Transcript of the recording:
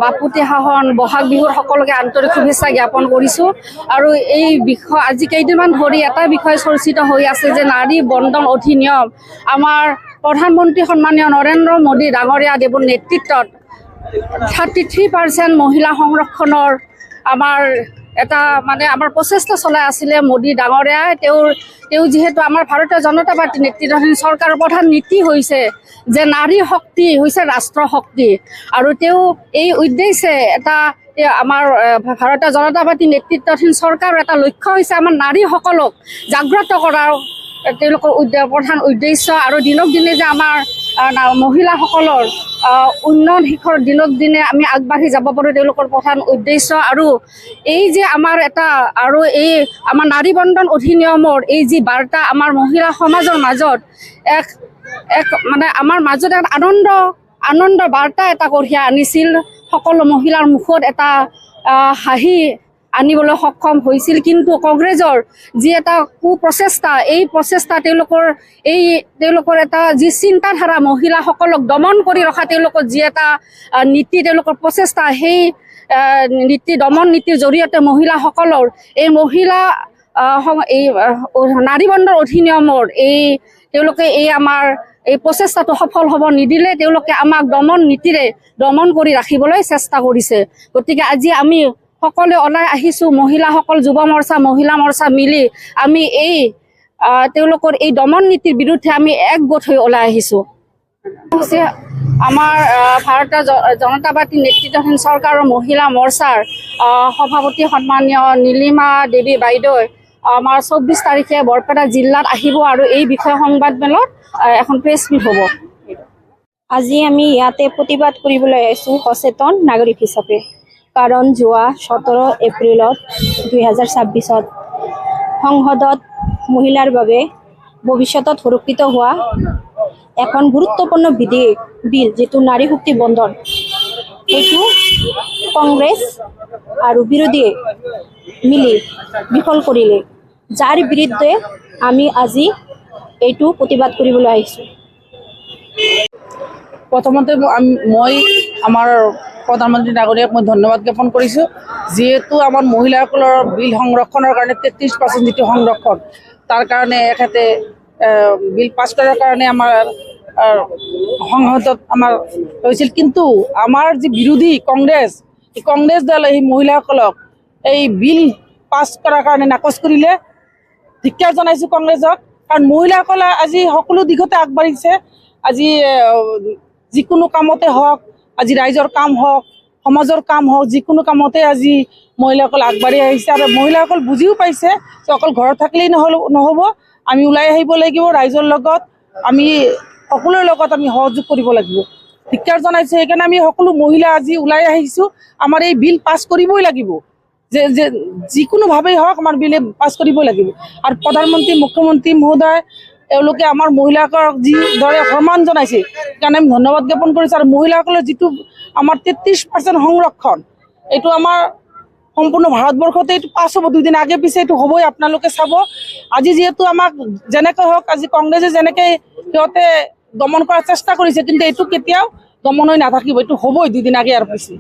বাপুতি সাহন বহাগ বিহুৰ সকলোকে আন্তৰিক শুভেচ্ছা জ্ঞাপন কৰিছোঁ। আৰু এই বিষয় আজি কেইদিনমান ধৰি এটা বিষয় চৰ্চিত হৈ আছে যে নাৰী বন্ধন অধিনিয়ম আমাৰ প্ৰধানমন্ত্ৰী সন্মানীয় নৰেন্দ্ৰ মোদী ডাঙৰীয়া দেৱৰ নেতৃত্বত 33% মহিলা সংৰক্ষণৰ আমাৰ এটা আমাৰ প্ৰচেষ্টা চলাই আছিলে মোদী ডাঙৰীয়াই। তেওঁ যিহেতু আমাৰ ভাৰতীয় জনতা পাৰ্টি নেতৃত্বাধীন চৰকাৰৰ প্ৰধান নীতি হৈছে যে নাৰী শক্তি হৈছে ৰাষ্ট্ৰ শক্তি, আৰু তেওঁ এই উদ্দেশ্যে এটা আমাৰ ভাৰতীয় জনতা পাৰ্টি নেতৃত্বাধীন চৰকাৰৰ এটা লক্ষ্য হৈছে আমাৰ নাৰীসকলক জাগ্ৰত কৰাৰ তেওঁলোকৰ প্ৰধান উদ্দেশ্য। আৰু দিনক দিনে যে আমাৰ মহিলাসকলৰ উন্নয়ন শিখৰ দিনক দিনে আমি আগবাঢ়ি যাব পাৰোঁ তেওঁলোকৰ প্ৰধান উদ্দেশ্য। আৰু এই যে আমাৰ আৰু এই আমাৰ নাৰী বন্ধন অধিনিয়মৰ এই যি বাৰ্তা আমাৰ মহিলা সমাজৰ মাজত এক আমাৰ মাজত এক আনন্দ বাৰ্তা এটা কঢ়িয়াই আনিছিল। সকলো মহিলাৰ মুখত এটা হাঁহি আনিবলৈ সক্ষম হৈছিল। কিন্তু কংগ্ৰেছৰ যি এটা কুপ্ৰচেষ্টা, এই প্ৰচেষ্টা তেওঁলোকৰ এটা যি চিন্তাধাৰা মহিলাসকলক দমন কৰি ৰখা তেওঁলোকৰ যি এটা নীতি তেওঁলোকৰ প্ৰচেষ্টা, সেই দমন নীতিৰ জৰিয়তে মহিলাসকলৰ এই নাৰী বন্ধন অধিনিয়মৰ তেওঁলোকে আমাৰ এই প্ৰচেষ্টাটো সফল হ'ব নিদিলে তেওঁলোকে আমাক দমন নীতিৰে দমন কৰি ৰাখিবলৈ চেষ্টা কৰিছে। গতিকে আজি আমি সকলোৱে ওলাই আহিছোঁ, মহিলাসকল যুৱ মৰ্চা মহিলা মৰ্চা মিলি আমি তেওঁলোকৰ এই দমন নীতিৰ বিৰুদ্ধে আমি একগোট হৈ ওলাই আহিছোঁ। আমাৰ ভাৰতীয় জনতা পাৰ্টি নেতৃত্বাধীন চৰকাৰৰ মহিলা মৰ্চাৰ সভাপতি সন্মানীয় নীলিমা দেৱী বাইদেউ আমাৰ 24 তাৰিখে বৰপেটা জিলাত আহিব আৰু এই বিষয়ে সংবাদমেলত এখন প্ৰেছ মিট হ'ব। আজি আমি ইয়াতে প্ৰতিবাদ কৰিবলৈ আহিছোঁ সচেতন নাগৰিক হিচাপে, কাৰণ যোৱা 17 এপ্ৰিলত 2026 সংসদত মহিলাৰ বাবে ভৱিষ্যতত সুৰক্ষিত হোৱা এখন গুৰুত্বপূৰ্ণ বিল যিটো নাৰী শক্তি বন্ধন, সেইটো কংগ্ৰেছ আৰু বিৰোধীয়ে মিলি বিফল কৰিলে, যাৰ বিৰুদ্ধে আমি আজি এইটো প্ৰতিবাদ কৰিবলৈ আহিছোঁ। প্ৰথমতে মই আমাৰ প্ৰধানমন্ত্ৰী ডাঙৰীয়াক মই ধন্যবাদ জ্ঞাপন কৰিছোঁ, যিহেতু আমাৰ মহিলাসকলৰ বিল সংৰক্ষণৰ কাৰণে 33% যিটো সংৰক্ষণ, তাৰ কাৰণে এখেতে বিল পাছ কৰাৰ কাৰণে আমাৰ সংসদত আমাৰ হৈছিল। কিন্তু আমাৰ যি বিৰোধী কংগ্ৰেছ দলে এই মহিলাসকলক এই বিল পাছ কৰাৰ কাৰণে নাকচ কৰিলে। ধিক্কাৰ জনাইছোঁ কংগ্ৰেছক, কাৰণ মহিলাসকলে আজি সকলো দিশতে আগবাঢ়িছে। আজি যিকোনো কামতে হওক, আজি ৰাইজৰ কাম হওক, সমাজৰ কাম হওক, যিকোনো কামতে আজি মহিলাসকল আগবাঢ়ি আহিছে। আৰু মহিলাসকল বুজিও পাইছে যে অকল ঘৰত থাকিলেই নহ'ব, আমি ওলাই আহিব লাগিব, ৰাইজৰ লগত আমি সকলোৰে লগত আমি সহযোগ কৰিব লাগিব। ধিক্কাৰ জনাইছোঁ, সেইকাৰণে আমি সকলো মহিলা আজি ওলাই আহিছোঁ। আমাৰ এই বিল পাছ কৰিবই লাগিব, যে যিকোনোভাৱেই হওক আমাৰ বিল পাছ কৰিবই লাগিব। আৰু প্ৰধানমন্ত্ৰী মুখ্যমন্ত্ৰী মহোদয় এওঁলোকে আমাৰ মহিলাসকলক যিদৰে সন্মান জনাইছে, সেইকাৰণে আমি ধন্যবাদ জ্ঞাপন কৰিছোঁ। আৰু মহিলাসকলৰ যিটো আমাৰ 33% সংৰক্ষণ, এইটো আমাৰ সম্পূৰ্ণ ভাৰতবৰ্ষতে এইটো পাছ হ'ব। 2 দিন আগে পিছে এইটো হ'বই, আপোনালোকে চাব। আজি যিহেতু আমাক যেনেকৈ হওক, আজি কংগ্ৰেছে যেনেকৈ সিহঁতে দমন কৰাৰ চেষ্টা কৰিছে, কিন্তু এইটো কেতিয়াও দমন হৈ নাথাকিব, এইটো হ'বই 2 দিন আগে আৰু পিছে।